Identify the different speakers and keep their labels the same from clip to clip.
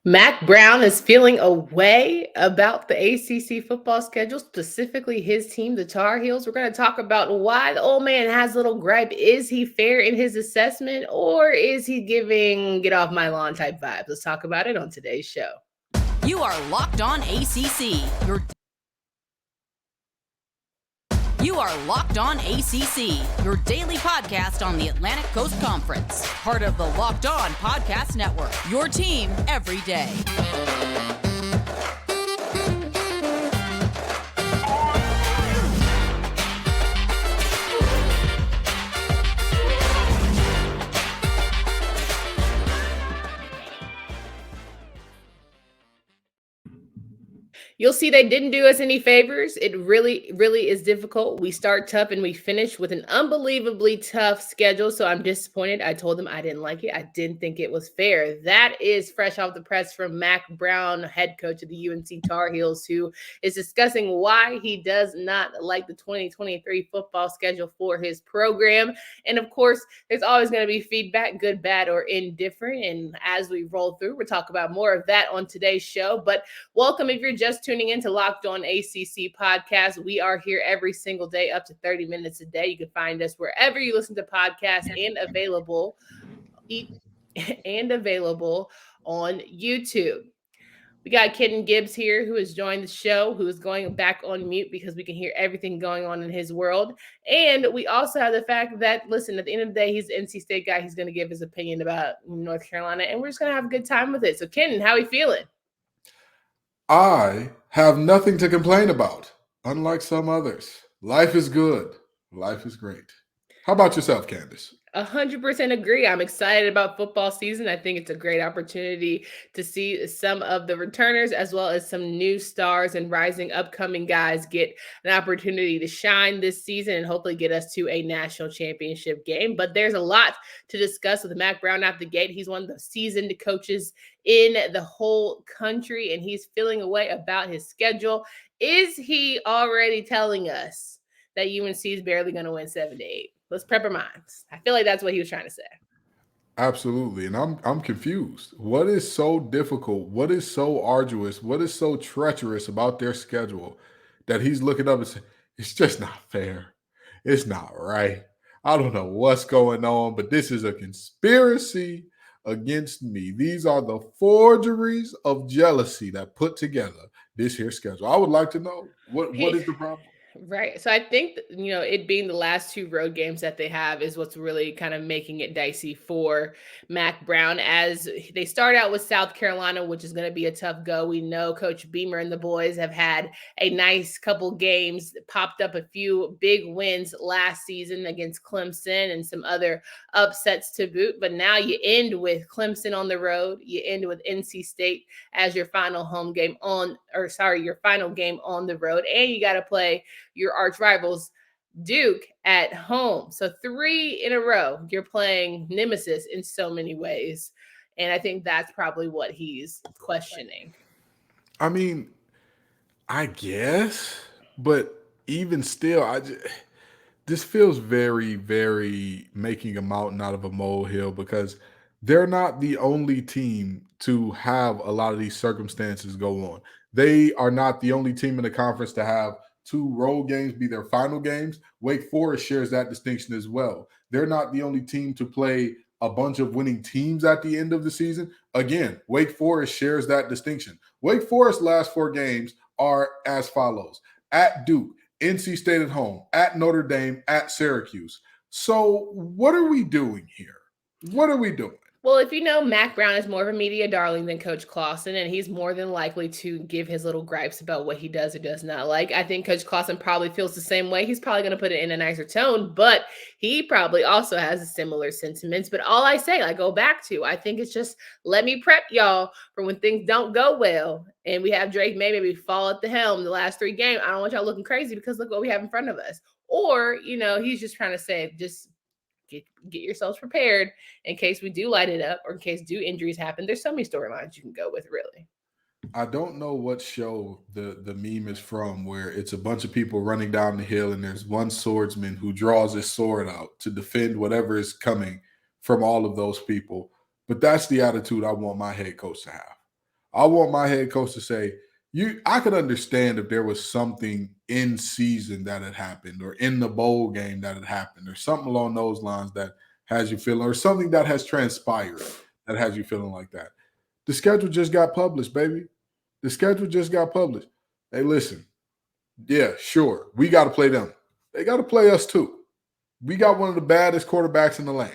Speaker 1: Mack Brown is feeling a way about the ACC football schedule, specifically his team, the Tar Heels. We're going to talk about why the old man has a little gripe. Is he fair in his assessment, or is he giving get off my lawn type vibes? Let's talk about it on today's show.
Speaker 2: You are Locked On ACC. You are Locked On ACC, your daily podcast on the Atlantic Coast Conference. Part of the Locked On Podcast Network, your team every day.
Speaker 1: You'll see they didn't do us any favors. It really, really is difficult. We start tough and we finish with an unbelievably tough schedule. So I'm disappointed. I told them I didn't like it. I didn't think it was fair. That is fresh off the press from Mack Brown, head coach of the UNC Tar Heels, who is discussing why he does not like the 2023 football schedule for his program. And of course, there's always going to be feedback, good, bad, or indifferent. And as we roll through, we'll talk about more of that on today's show. But welcome if you're just tuning in to Locked On ACC podcast. We are here every single day, up to 30 minutes a day. You can find us wherever you listen to podcasts and available on YouTube. We got Kitten Gibbs here, who has joined the show, who is going back on mute because we can hear everything going on in his world. And we also have the fact that, listen, at the end of the day, he's an NC State guy. He's going to give his opinion about North Carolina, and we're just going to have a good time with it. So, Kitten, how are you feeling?
Speaker 3: I have nothing to complain about, unlike some others. Life is good. Life is great. How about yourself, Candace?
Speaker 1: 100% agree. I'm excited about football season. I think it's a great opportunity to see some of the returners as well as some new stars and rising upcoming guys get an opportunity to shine this season and hopefully get us to a national championship game. But there's a lot to discuss with Mack Brown out the gate. He's one of the seasoned coaches in the whole country, and he's feeling a way about his schedule. Is he already telling us that UNC is barely going to win 7-8? Let's prep our minds. I feel like that's what he was trying to say.
Speaker 3: Absolutely. And I'm confused. What is so difficult? What is so arduous? What is so treacherous about their schedule that he's looking up and saying, it's just not fair. It's not right. I don't know what's going on, but this is a conspiracy against me. These are the forgeries of jealousy that put together this here schedule. I would like to know what is the problem?
Speaker 1: Right. So I think, it being the last two road games that they have is what's really kind of making it dicey for Mack Brown as they start out with South Carolina, which is going to be a tough go. We know Coach Beamer and the boys have had a nice couple games, popped up a few big wins last season against Clemson and some other upsets to boot. But now you end with Clemson on the road. You end with NC State as your final game on the road. And you got to play your arch rivals, Duke, at home. So 3 in a row, you're playing nemesis in so many ways. And I think that's probably what he's questioning.
Speaker 3: I mean, I guess, but even still, this feels very, very making a mountain out of a molehill because they're not the only team to have a lot of these circumstances go on. They are not the only team in the conference to have 2 road games be their final games. Wake Forest shares that distinction as well. They're not the only team to play a bunch of winning teams at the end of the season. Again, Wake Forest shares that distinction. Wake Forest's last 4 games are as follows: at Duke, NC State at home, at Notre Dame, at Syracuse. So what are we doing here? What are we doing?
Speaker 1: Well, if you know, Mack Brown is more of a media darling than Coach Clawson, and he's more than likely to give his little gripes about what he does or does not like. I think Coach Clawson probably feels the same way. He's probably going to put it in a nicer tone, but he probably also has similar sentiments. But all I say, I go back to, I think it's just let me prep y'all for when things don't go well and we have Drake May maybe fall at the helm the last 3 games. I don't want y'all looking crazy because look what we have in front of us. Or, he's just trying to say, just get yourselves prepared in case we do light it up or in case injuries happen. There's so many storylines you can go with, really.
Speaker 3: I don't know what show the meme is from where it's a bunch of people running down the hill and there's one swordsman who draws his sword out to defend whatever is coming from all of those people. But that's the attitude I want my head coach to have. I want my head coach to say, I could understand if there was something in season that had happened or in the bowl game that had happened or something along those lines that has you feeling, or something that has transpired that has you feeling like that. The schedule just got published, baby. The schedule just got published. Hey, listen, yeah, sure, we got to play them. They got to play us too. We got one of the baddest quarterbacks in the land.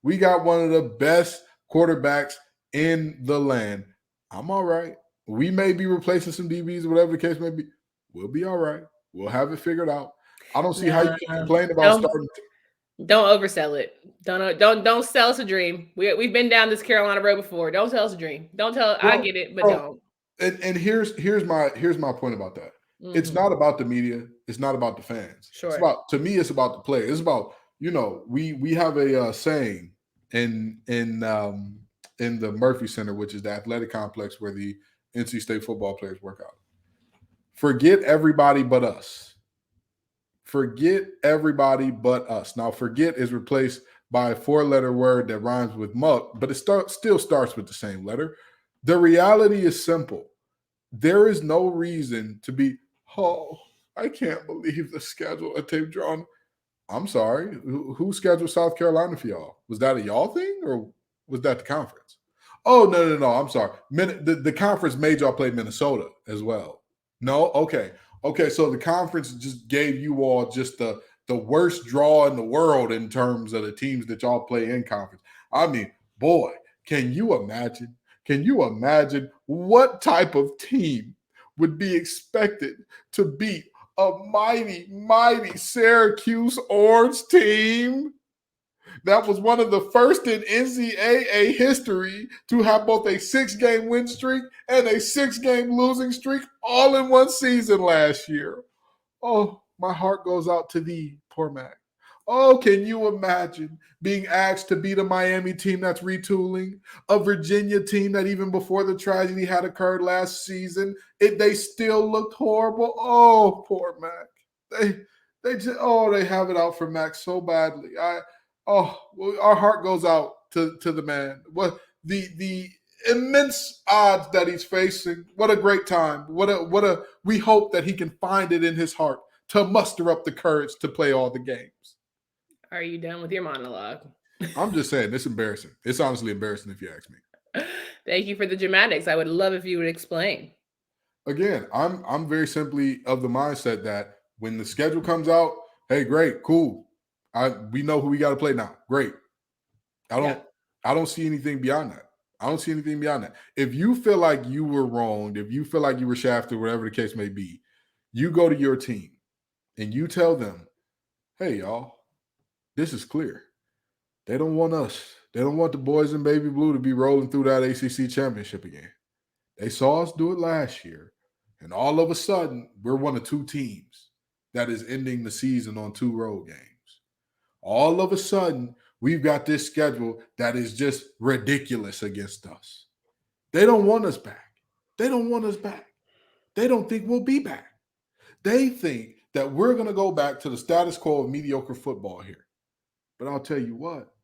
Speaker 3: We got one of the best quarterbacks in the land. I'm all right. We may be replacing some DBs or whatever the case may be. We'll be all right. We'll have it figured out. I don't see how you can complain about starting.
Speaker 1: Don't oversell it. Don't sell us a dream. We've been down this Carolina road before. Don't sell us a dream. Don't tell. I get it, but don't.
Speaker 3: And here's my point about that. It's not about the media. It's not about the fans.
Speaker 1: Sure.
Speaker 3: It's about, to me, it's about the player. It's about, we have a saying in the Murphy Center, which is the athletic complex where the NC State football players work out. Forget everybody but us. Forget everybody but us. Now, forget is replaced by a 4-letter word that rhymes with muck, but it still starts with the same letter. The reality is simple. There is no reason to be, I can't believe the schedule that they've drawn. I'm sorry. Who scheduled South Carolina for y'all? Was that a y'all thing or was that the conference? Oh, no. I'm sorry. The conference made y'all play Minnesota as well. No? Okay. So the conference just gave you all just the worst draw in the world in terms of the teams that y'all play in conference. I mean, boy, can you imagine? Can you imagine what type of team would be expected to beat a mighty, mighty Syracuse Orange team that was one of the first in NCAA history to have both a 6-game win streak and a 6-game losing streak all in one season last year? Oh, my heart goes out to thee, poor Mac. Oh, can you imagine being asked to beat a Miami team that's retooling, a Virginia team that even before the tragedy had occurred last season, they still looked horrible? Oh, poor Mac. They have it out for Mac so badly. Our heart goes out to the man. What the immense odds that he's facing. What a great time. We hope that he can find it in his heart to muster up the courage to play all the games.
Speaker 1: Are you done with your monologue?
Speaker 3: I'm just saying, it's embarrassing. It's honestly embarrassing if you ask me.
Speaker 1: Thank you for the dramatics. I would love if you would explain.
Speaker 3: Again, I'm very simply of the mindset that when the schedule comes out, hey, great, cool. We know who we got to play now. Great. I don't see anything beyond that. If you feel like you were wronged, if you feel like you were shafted, whatever the case may be, you go to your team and you tell them, hey, y'all, this is clear. They don't want us. They don't want the boys in baby blue to be rolling through that ACC championship again. They saw us do it last year, and all of a sudden, we're one of 2 teams that is ending the season on 2 road games. All of a sudden, we've got this schedule that is just ridiculous against us. They don't want us back. They don't think we'll be back. They think that we're going to go back to the status quo of mediocre football here. But I'll tell you what,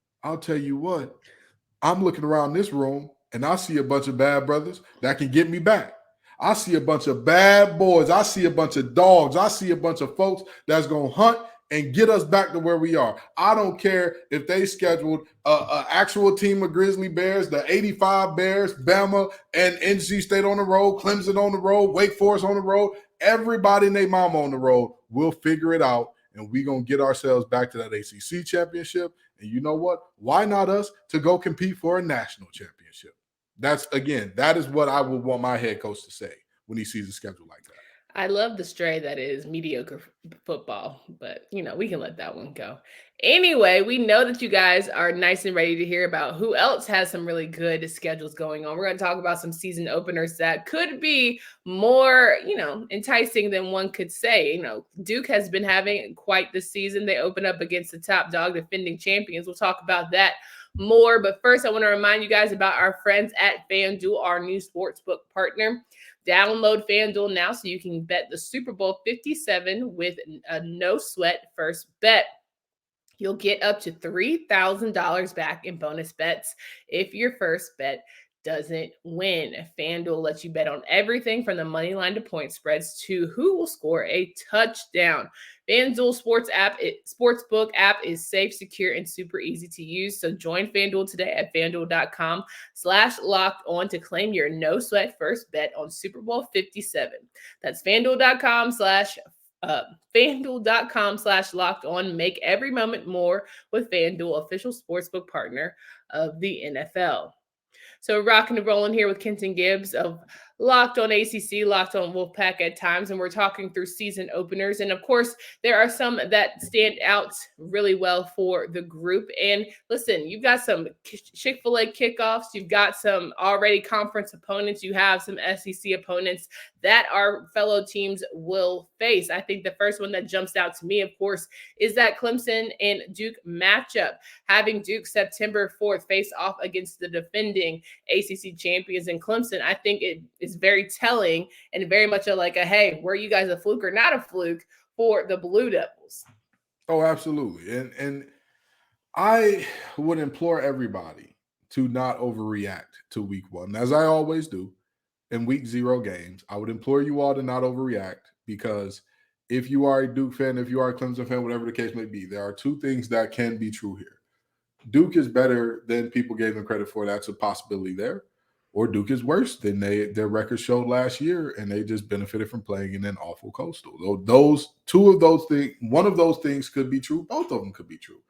Speaker 3: I'm looking around this room and I see a bunch of bad brothers that can get me back. I see a bunch of bad boys. I see a bunch of dogs. I see a bunch of folks that's going to hunt and get us back to where we are. I don't care if they scheduled an actual team of Grizzly Bears, the 85 Bears, Bama, and NC State on the road, Clemson on the road, Wake Forest on the road, everybody and their mama on the road. We'll figure it out, and we're going to get ourselves back to that ACC championship. And you know what? Why not us to go compete for a national championship? That is what I would want my head coach to say when he sees a schedule like that.
Speaker 1: I love the stray that is mediocre football, but we can let that one go. Anyway, we know that you guys are nice and ready to hear about who else has some really good schedules going on. We're going to talk about some season openers that could be more, enticing than one could say. Duke has been having quite the season. They open up against the top dog defending champions. We'll talk about that more. But first, I want to remind you guys about our friends at FanDuel, our new sportsbook partner. Download FanDuel now so you can bet the Super Bowl 57 with a no-sweat first bet. You'll get up to $3,000 back in bonus bets if your first bet doesn't win. FanDuel lets you bet on everything from the money line to point spreads to who will score a touchdown. FanDuel Sportsbook app is safe, secure, and super easy to use. So join FanDuel today at FanDuel.com/locked on to claim your no sweat first bet on Super Bowl 57. That's FanDuel.com/locked on. Make every moment more with FanDuel, official sportsbook partner of the NFL. So rocking and rolling here with Kenton Gibbs of Locked on ACC, Locked on Wolfpack at times, and we're talking through season openers. And of course, there are some that stand out really well for the group. And listen, you've got some Chick-fil-A kickoffs, you've got some already conference opponents, you have some SEC opponents that our fellow teams will face. I think the first one that jumps out to me, of course, is that Clemson and Duke matchup. Having Duke September 4th face off against the defending ACC champions in Clemson, I think it is very telling and very much a hey, were you guys a fluke or not a fluke for the Blue Devils?
Speaker 3: Oh, absolutely. And I would implore everybody to not overreact to week one, as I always do in week 0 games. I would implore you all to not overreact, because if you are a Duke fan, if you are a Clemson fan, whatever the case may be, there are two things that can be true here. Duke is better than people gave them credit for. That's a possibility there. Or Duke is worse than their record showed last year, and they just benefited from playing in an awful Coastal. Those two of those things, one of those things could be true. Both of them could be true.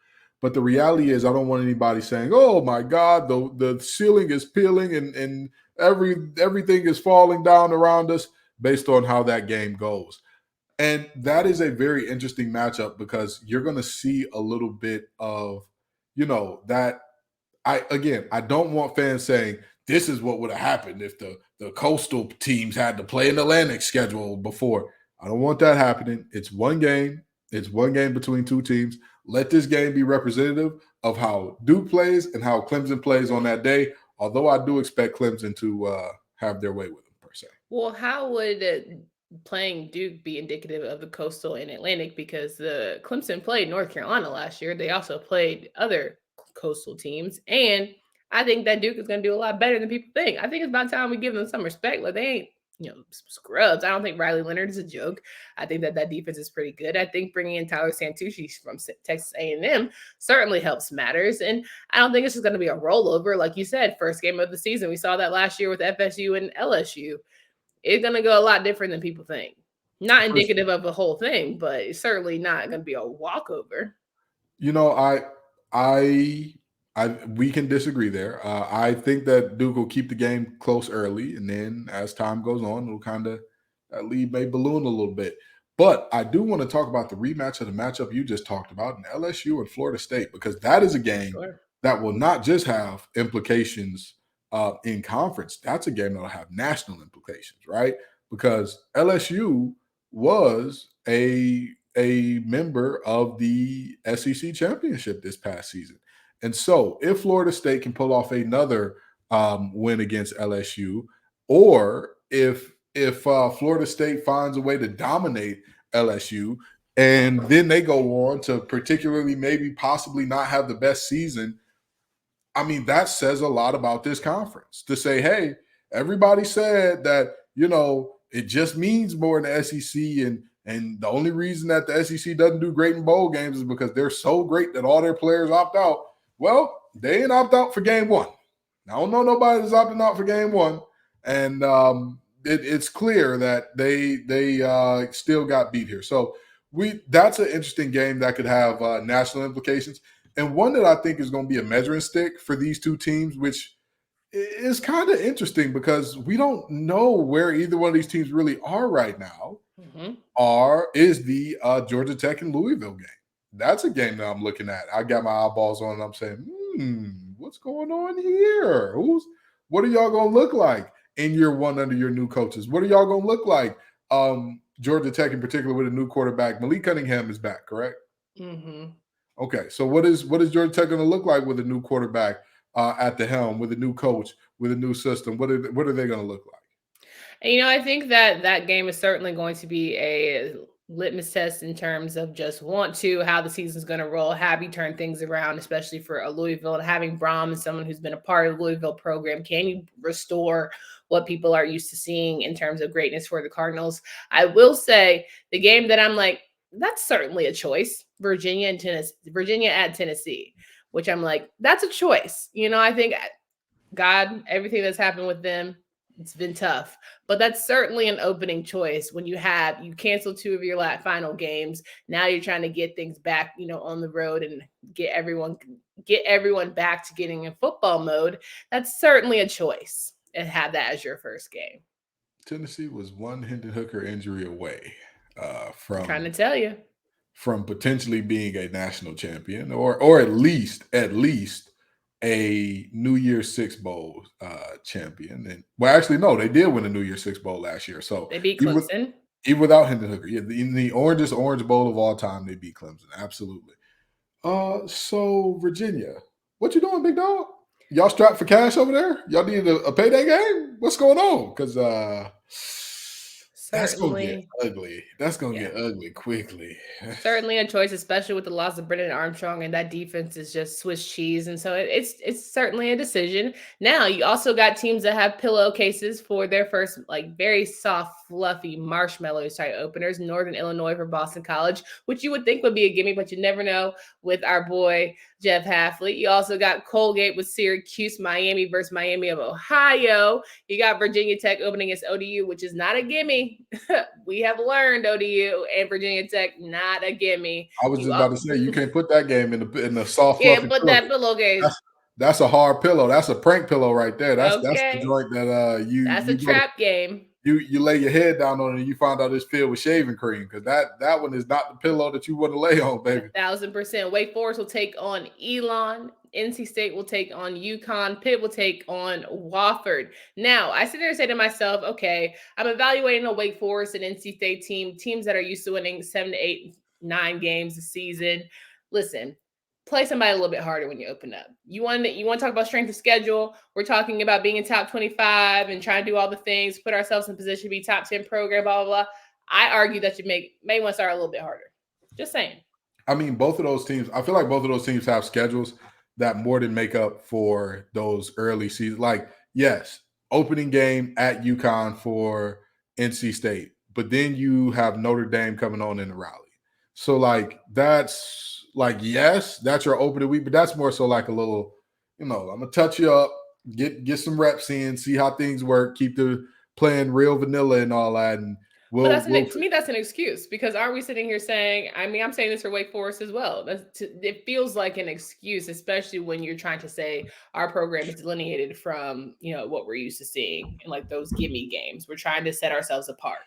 Speaker 3: But the reality is, I don't want anybody saying, "Oh my God, the ceiling is peeling and everything is falling down around us," based on how that game goes. And that is a very interesting matchup, because you're going to see a little bit of, that. I don't want fans saying this is what would have happened if the Coastal teams had to play an Atlantic schedule before. I don't want that happening. It's one game. It's one game between two teams. Let this game be representative of how Duke plays and how Clemson plays on that day, although I do expect Clemson to have their way with them, per se.
Speaker 1: Well, how would playing Duke be indicative of the Coastal and Atlantic? Because the Clemson played North Carolina last year. They also played other Coastal teams, and I think that Duke is going to do a lot better than people think. I think it's about time we give them some respect. Like, they ain't, scrubs. I don't think Riley Leonard is a joke. I think that defense is pretty good. I think bringing in Tyler Santucci from Texas A&M certainly helps matters. And I don't think it's just going to be a rollover. Like you said, first game of the season. We saw that last year with FSU and LSU. It's going to go a lot different than people think. Not indicative of the whole thing, but it's certainly not going to be a walkover.
Speaker 3: We can disagree there. I think that Duke will keep the game close early, and then as time goes on, it'll kind of, that lead may balloon a little bit. But I do want to talk about the rematch of the matchup you just talked about in LSU and Florida State, because that is a game that will not just have implications in conference. That's a game that will have national implications, right? Because LSU was a member of the SEC championship this past season. And so if Florida State can pull off another win against LSU, or if Florida State finds a way to dominate LSU, and then they go on to particularly maybe possibly not have the best season, I mean, that says a lot about this conference. To say, hey, everybody said that, it just means more in the SEC, and the only reason that the SEC doesn't do great in bowl games is because they're so great that all their players opt out. Well, they ain't opt out for game one. I don't know nobody that's opting out for game one. And it's clear that they still got beat here. So that's an interesting game that could have national implications. And one that I think is going to be a measuring stick for these two teams, which is kind of interesting because we don't know where either one of these teams really are right now, is the Georgia Tech and Louisville game. That's a game that I'm looking at. I got my eyeballs on and I'm saying, what's going on here? What are y'all going to look like in year one under your new coaches? What are y'all going to look like? Georgia Tech in particular with a new quarterback. Malik Cunningham is back, correct? Okay, so what is Georgia Tech going to look like with a new quarterback at the helm, with a new coach, with a new system? What are they going to look like?
Speaker 1: And, I think that game is certainly going to be a litmus test in terms of just how the season's going to roll, have you turn things around, especially for a Louisville, and having Brom and someone who's been a part of the Louisville program. Can you restore what people are used to seeing in terms of greatness for the Cardinals? I will say the game that I'm like, that's certainly a choice. Virginia at Tennessee, which I'm like, that's a choice. I think God, everything that's happened with them, it's been tough, but that's certainly an opening choice when you canceled two of your final games. Now you're trying to get things back, on the road and get everyone back to getting in football mode. That's certainly a choice, and have that as your first game.
Speaker 3: Tennessee was one Hendon Hooker injury away
Speaker 1: I'm trying to tell you.
Speaker 3: from potentially being a national champion, or at least a New Year's Six Bowl champion. And actually, no, they did win a New Year's Six Bowl last year. So
Speaker 1: they beat Clemson.
Speaker 3: Even without Hendon Hooker, in the orangest Orange Bowl of all time, they beat Clemson. Absolutely. So Virginia, what you doing, big dog? Y'all strapped for cash over there? Y'all need a payday game? What's going on? Because that's gonna get ugly. That's gonna get ugly quickly.
Speaker 1: Certainly a choice, especially with the loss of Brennan Armstrong, and that defense is just Swiss cheese. And so it's certainly a decision. Now you also got teams that have pillowcases for their first, very soft, fluffy marshmallows type openers. Northern Illinois for Boston College, which you would think would be a gimme, but you never know with our boy Jeff Hafley. You also got Colgate with Syracuse, Miami versus Miami of Ohio. You got Virginia Tech opening against ODU, which is not a gimme. We have learned ODU and Virginia Tech, not a gimme.
Speaker 3: I was just about to say, you can't put that game in the soft.
Speaker 1: Can't put that pillowcase.
Speaker 3: That's a hard pillow. That's a prank pillow right there. That's the joint that you.
Speaker 1: That's a trap game.
Speaker 3: You lay your head down on it and you find out it's filled with shaving cream, because that one is not the pillow that you want to lay on, baby.
Speaker 1: 1,000%. Wake Forest will take on Elon. NC State will take on UConn. Pitt will take on Wofford. Now, I sit there and say to myself, okay, I'm evaluating a Wake Forest and NC State teams that are used to winning 7 to 8, 9 games a season. Listen, play somebody a little bit harder when you open up. You want to talk about strength of schedule. We're talking about being in top 25 and trying to do all the things, put ourselves in position to be top 10 program, blah, blah, blah. I argue that you may want to start a little bit harder. Just saying.
Speaker 3: I mean, both of those teams, I feel like both of those teams have schedules that more than make up for those early seasons. Like, yes, opening game at UConn for NC State, but then you have Notre Dame coming on in the Raleigh. So, that's yes, that's your opening week, but that's more so like a little, I'm going to touch you up, get some reps in, see how things work, keep the playing real vanilla and all that. And
Speaker 1: to me, that's an excuse, because aren't we sitting here saying, I'm saying this for Wake Forest as well. It feels like an excuse, especially when you're trying to say our program is delineated from, what we're used to seeing in those gimme games. We're trying to set ourselves apart.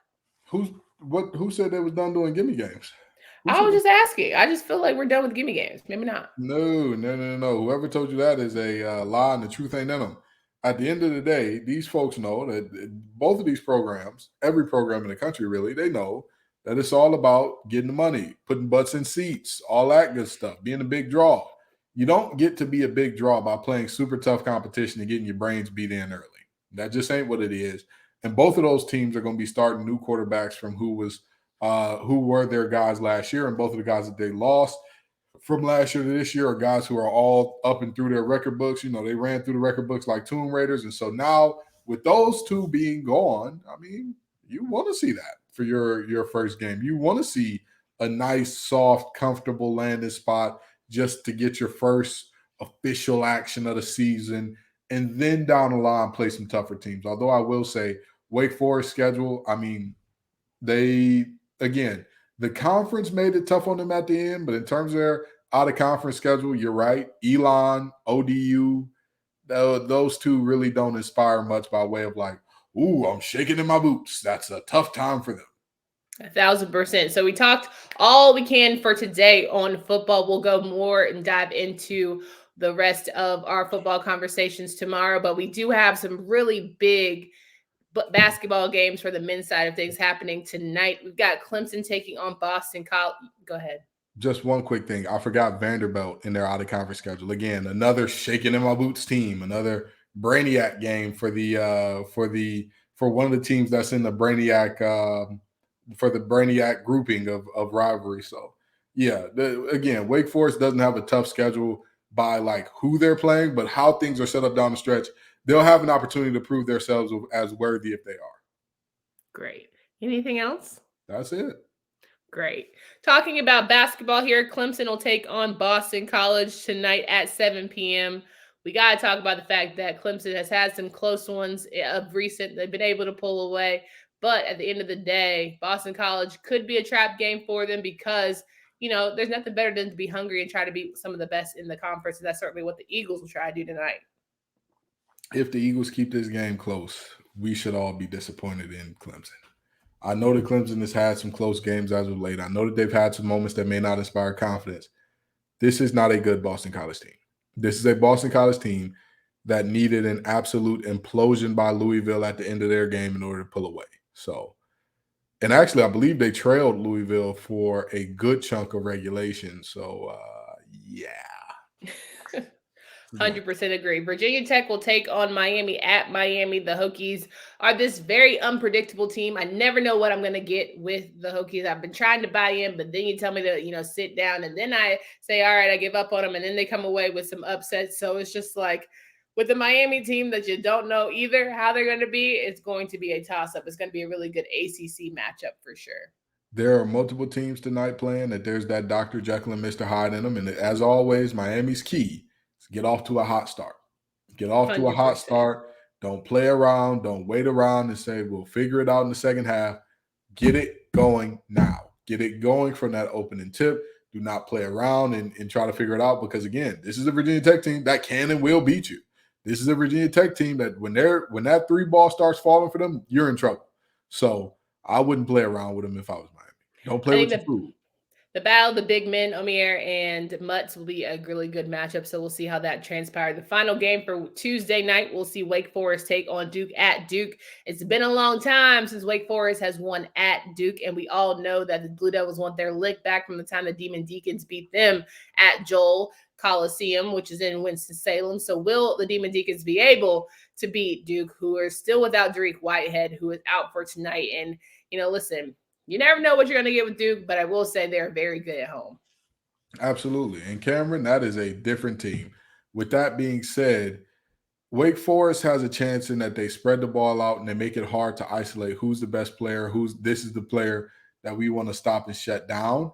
Speaker 3: Who said they was done doing gimme games?
Speaker 1: I was just asking. I just feel like we're done with gimme games. Maybe not.
Speaker 3: No. Whoever told you that is a lie, and the truth ain't in them. At the end of the day, these folks know that both of these programs, every program in the country really, they know that it's all about getting the money, putting butts in seats, all that good stuff, being a big draw. You don't get to be a big draw by playing super tough competition and getting your brains beat in early. That just ain't what it is. And both of those teams are going to be starting new quarterbacks from who were their guys last year, and both of the guys that they lost from last year to this year are guys who are all up and through their record books. They ran through the record books like Tomb Raiders. And so now with those two being gone, you want to see that for your first game. You want to see a nice, soft, comfortable landing spot just to get your first official action of the season, and then down the line play some tougher teams. Although I will say Wake Forest schedule, the conference made it tough on them at the end, but in terms of their out-of-conference schedule, you're right. Elon, ODU, those two really don't inspire much by way of I'm shaking in my boots. That's a tough time for them.
Speaker 1: 1,000%. So we talked all we can for today on football. We'll go more and dive into the rest of our football conversations tomorrow, but we do have some really big basketball games for the men's side of things happening tonight. We've got Clemson taking on Boston College. Go ahead.
Speaker 3: Just one quick thing. I forgot Vanderbilt in their out-of-conference schedule. Again, another shaking in my boots team, another Brainiac game for one of the teams that's in the Brainiac for the Brainiac grouping of rivalry. So yeah, again, Wake Forest doesn't have a tough schedule by like who they're playing, but how things are set up down the stretch, they'll have an opportunity to prove themselves as worthy if they are.
Speaker 1: Great. Anything else?
Speaker 3: That's it.
Speaker 1: Great. Talking about basketball here, Clemson will take on Boston College tonight at 7 p.m. We got to talk about the fact that Clemson has had some close ones of recent. They've been able to pull away. But at the end of the day, Boston College could be a trap game for them because, there's nothing better than to be hungry and try to beat some of the best in the conference. And that's certainly what the Eagles will try to do tonight.
Speaker 3: If the Eagles keep this game close, we should all be disappointed in Clemson. I know that Clemson has had some close games as of late. I know that they've had some moments that may not inspire confidence. This is not a good Boston College team. This is a Boston College team that needed an absolute implosion by Louisville at the end of their game in order to pull away. So, and actually, I believe they trailed Louisville for a good chunk of regulation. So, yeah.
Speaker 1: 100% agree. Virginia Tech will take on Miami at Miami. The Hokies are this very unpredictable team. I never know what I'm going to get with the Hokies. I've been trying to buy in, but then you tell me to, sit down. And then I say, all right, I give up on them. And then they come away with some upsets. So it's just like with the Miami team that you don't know either how they're going to be, it's going to be a toss-up. It's going to be a really good ACC matchup for sure.
Speaker 3: There are multiple teams tonight playing that there's that Dr. Jekyll and Mr. Hyde in them. And as always, Miami's key. Get off to a hot start. Get off 100%. To a hot start. Don't play around. Don't wait around and say, we'll figure it out in the second half. Get it going now. Get it going from that opening tip. Do not play around and try to figure it out because, again, this is a Virginia Tech team that can and will beat you. This is a Virginia Tech team that when that three ball starts falling for them, you're in trouble. So I wouldn't play around with them if I was Miami. Don't play with your food.
Speaker 1: The battle of the big men, Omier and Mutz, will be a really good matchup, so we'll see how that transpires. The final game for Tuesday night, we'll see Wake Forest take on Duke at Duke. It's been a long time since Wake Forest has won at Duke, and we all know that the Blue Devils want their lick back from the time the Demon Deacons beat them at Joel Coliseum, which is in Winston-Salem. So will the Demon Deacons be able to beat Duke, who are still without Dariq Whitehead, who is out for tonight? And, listen, you never know what you're going to get with Duke, but I will say they're very good at home.
Speaker 3: Absolutely. And Cameron, that is a different team. With that being said, Wake Forest has a chance in that they spread the ball out and they make it hard to isolate who's the best player, this is the player that we want to stop and shut down.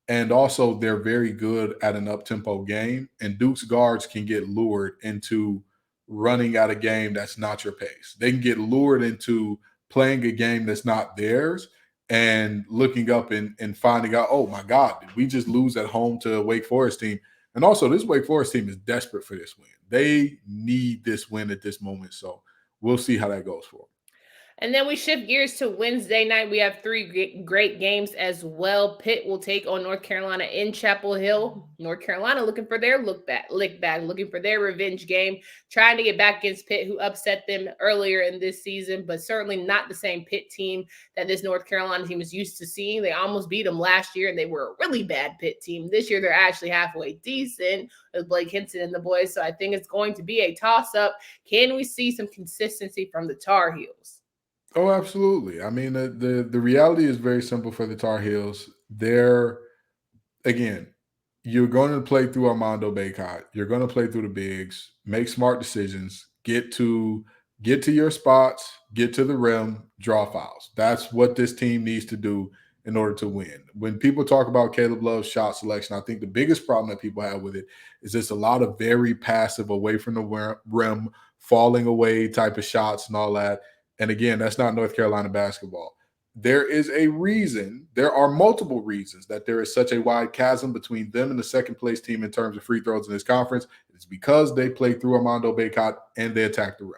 Speaker 3: And also they're very good at an up-tempo game, and Duke's guards can get lured into running at a game that's not your pace. They can get lured into playing a game that's not theirs and looking up and finding out, oh my God, did we just lose at home to a Wake Forest team? And also this Wake Forest team is desperate for this win. They need this win at this moment. So we'll see how that goes for them.
Speaker 1: And then we shift gears to Wednesday night. We have three great games as well. Pitt will take on North Carolina in Chapel Hill. North Carolina looking for their lick back, looking for their revenge game, trying to get back against Pitt, who upset them earlier in this season, but certainly not the same Pitt team that this North Carolina team is used to seeing. They almost beat them last year, and they were a really bad Pitt team. This year, they're actually halfway decent with Blake Hinson and the boys, so I think it's going to be a toss-up. Can we see some consistency from the Tar Heels?
Speaker 3: Oh, absolutely. I mean, the reality is very simple for the Tar Heels. Again, you're going to play through Armando Bacot. You're going to play through the bigs, make smart decisions, get to your spots, get to the rim, draw fouls. That's what this team needs to do in order to win. When people talk about Caleb Love's shot selection, I think the biggest problem that people have with it is just a lot of very passive away from the rim, falling away type of shots and all that. And again, that's not North Carolina basketball. There is a reason, there are multiple reasons that there is such a wide chasm between them and the second place team in terms of free throws in this conference. It's because they play through Armando Bacot and they attack the rim.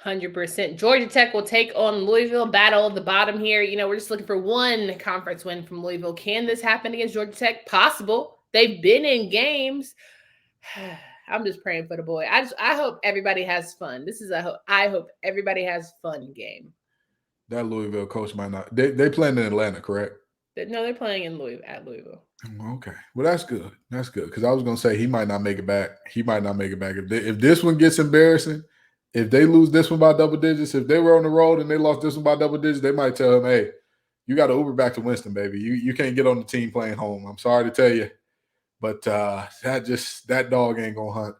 Speaker 1: 100%. Georgia Tech will take on Louisville. Battle of the bottom here. We're just looking for one conference win from Louisville. Can this happen against Georgia Tech? Possible. They've been in games. I'm just praying for the boy. I hope everybody has fun. This is I hope everybody has fun game.
Speaker 3: That Louisville coach might not. They playing in Atlanta, correct?
Speaker 1: No, they're playing in Louisville.
Speaker 3: Okay. Well, that's good. That's good. Because I was going to say he might not make it back. If this one gets embarrassing, if they lose this one by double digits, if they were on the road and they lost this one by double digits, they might tell him, hey, you got to Uber back to Winston, baby. You can't get on the team plane home. I'm sorry to tell you, but that dog ain't gonna hunt.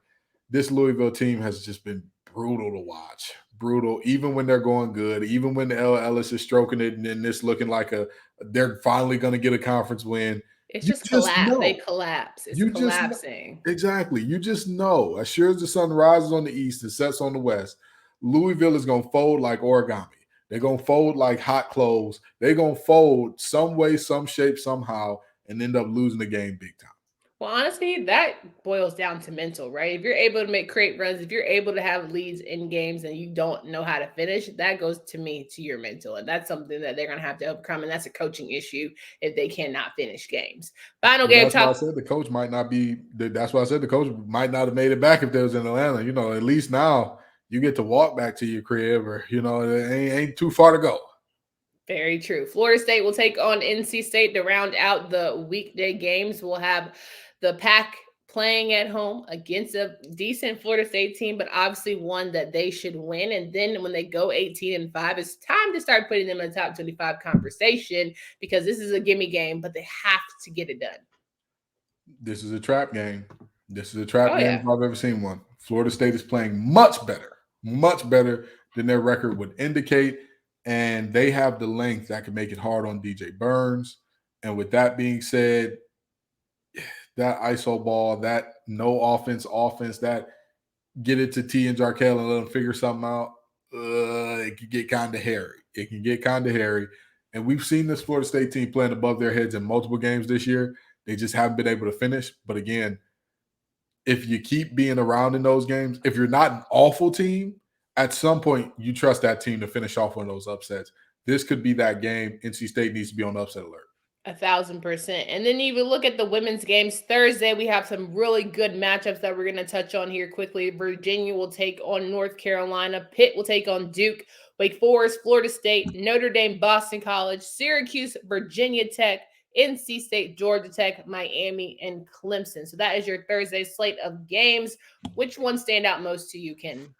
Speaker 3: This Louisville team has just been brutal to watch. Brutal, even when they're going good, even when the L. Ellis is stroking it, and then this looking like they're finally going to get a conference win.
Speaker 1: It's
Speaker 3: You
Speaker 1: just
Speaker 3: just
Speaker 1: collapse. They
Speaker 3: know.
Speaker 1: collapse. It's
Speaker 3: You just know.
Speaker 1: collapsing.
Speaker 3: Exactly. You just know. As sure as the sun rises on the east and sets on the west, Louisville is going to fold like origami. They're going to fold like hot clothes. They're going to fold some way, some shape, somehow, and end up losing the game big time.
Speaker 1: Well, honestly, that boils down to mental, right? If you're able to create runs, if you're able to have leads in games and you don't know how to finish, that goes to me to your mental. And that's something that they're going to have to overcome. And that's a coaching issue if they cannot finish games. Final game
Speaker 3: That's why I
Speaker 1: talk.
Speaker 3: said the coach might not be. That's why I said the coach might not have made it back if they was in Atlanta. At least now you get to walk back to your crib, or it ain't too far to go.
Speaker 1: Very true. Florida State will take on NC State to round out the weekday games. We'll have the Pack playing at home against a decent Florida State team, but obviously one that they should win. And then when they go 18-5, it's time to start putting them in the top 25 conversation, because this is a gimme game, but they have to get it done.
Speaker 3: This is a trap game. This is a trap game
Speaker 1: yeah.
Speaker 3: if I've ever seen one. Florida State is playing much better than their record would indicate. And they have the length that can make it hard on DJ Burns. And with that being said, that ISO ball, that no offense, that get it to T and Jarkel and let them figure something out, it can get kind of hairy. And we've seen this Florida State team playing above their heads in multiple games this year. They just haven't been able to finish. But again, if you keep being around in those games, if you're not an awful team, at some point you trust that team to finish off one of those upsets. This could be that game. NC State needs to be on upset alert.
Speaker 1: 1,000%. And then you look at the women's games Thursday. We have some really good matchups that we're going to touch on here quickly. Virginia will take on North Carolina. Pitt will take on Duke. Wake Forest, Florida State, Notre Dame, Boston College, Syracuse, Virginia Tech, NC State, Georgia Tech, Miami, and Clemson. So that is your Thursday slate of games. Which ones stand out most to you, Ken?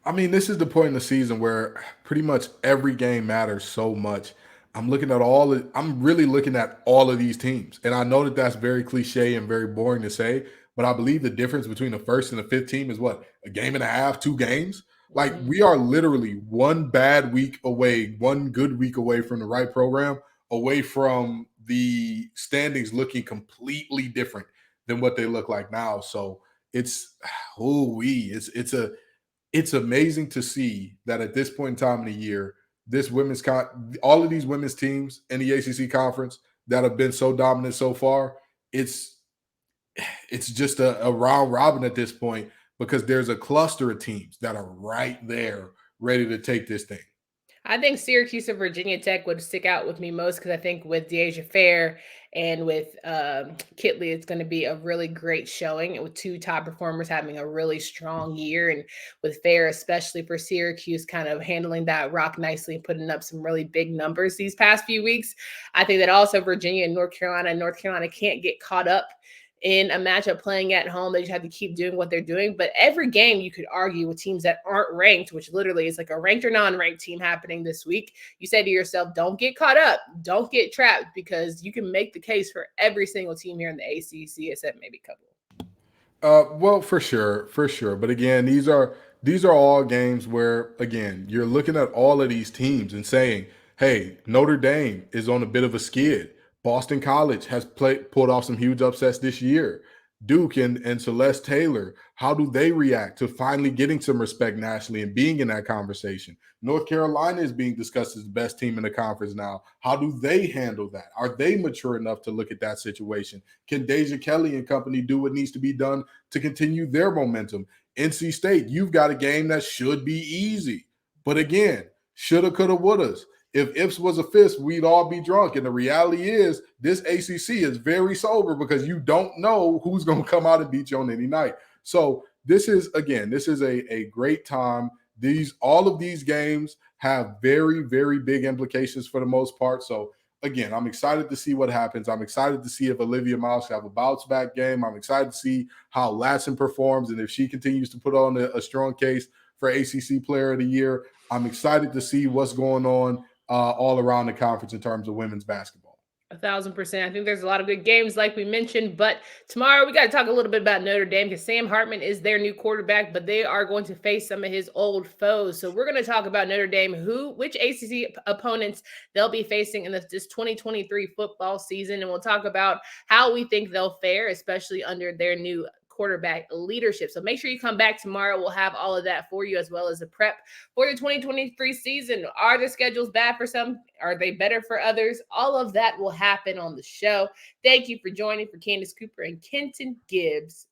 Speaker 3: I mean, this is the point in the season where pretty much every game matters so much. I'm really looking at all of these teams. And I know that that's very cliche and very boring to say, but I believe the difference between the first and the fifth team is what? A game and a half, 2 games? Like, we are literally one bad week away, one good week away from the right program, away from the standings looking completely different than what they look like now. So it's amazing to see that at this point in time in the year, all of these women's teams in the ACC conference that have been so dominant so far, it's just a round robin at this point, because there's a cluster of teams that are right there ready to take this thing.
Speaker 1: I think Syracuse and Virginia Tech would stick out with me most, because I think with Deasia Fair and with Kitley, it's going to be a really great showing, with 2 top performers having a really strong year. And with Fair, especially for Syracuse, kind of handling that rock nicely and putting up some really big numbers these past few weeks. I think that also Virginia and North Carolina can't get caught up in a matchup playing at home. They just have to keep doing what they're doing. But every game you could argue with teams that aren't ranked, which literally is like a ranked or non-ranked team happening this week, you say to yourself, don't get caught up, don't get trapped, because you can make the case for every single team here in the ACC, except maybe a couple.
Speaker 3: Well, for sure. But again, these are all games where, again, you're looking at all of these teams and saying, hey, Notre Dame is on a bit of a skid. Boston College has pulled off some huge upsets this year. Duke and Celeste Taylor, how do they react to finally getting some respect nationally and being in that conversation? North Carolina is being discussed as the best team in the conference now. How do they handle that? Are they mature enough to look at that situation? Can Deja Kelly and company do what needs to be done to continue their momentum? NC State, you've got a game that should be easy. But again, shoulda, coulda, wouldas. If ifs was a fist, we'd all be drunk. And the reality is this ACC is very sober, because you don't know who's going to come out and beat you on any night. So this is a great time. All of these games have very, very big implications for the most part. So again, I'm excited to see what happens. I'm excited to see if Olivia Miles have a bounce back game. I'm excited to see how Latson performs, and if she continues to put on a strong case for ACC Player of the Year. I'm excited to see what's going on all around the conference in terms of women's basketball.
Speaker 1: 1,000%. I think there's a lot of good games, like we mentioned. But tomorrow, we got to talk a little bit about Notre Dame because Sam Hartman is their new quarterback, but they are going to face some of his old foes. So we're going to talk about Notre Dame, which ACC opponents they'll be facing in this 2023 football season, and we'll talk about how we think they'll fare, especially under their new quarterback leadership. So make sure you come back tomorrow. We'll have all of that for you, as well as a prep for the 2023 season. Are the schedules bad for some? Are they better for others? All of that will happen on the show. Thank you for joining. For Candace Cooper and Kenton Gibbs.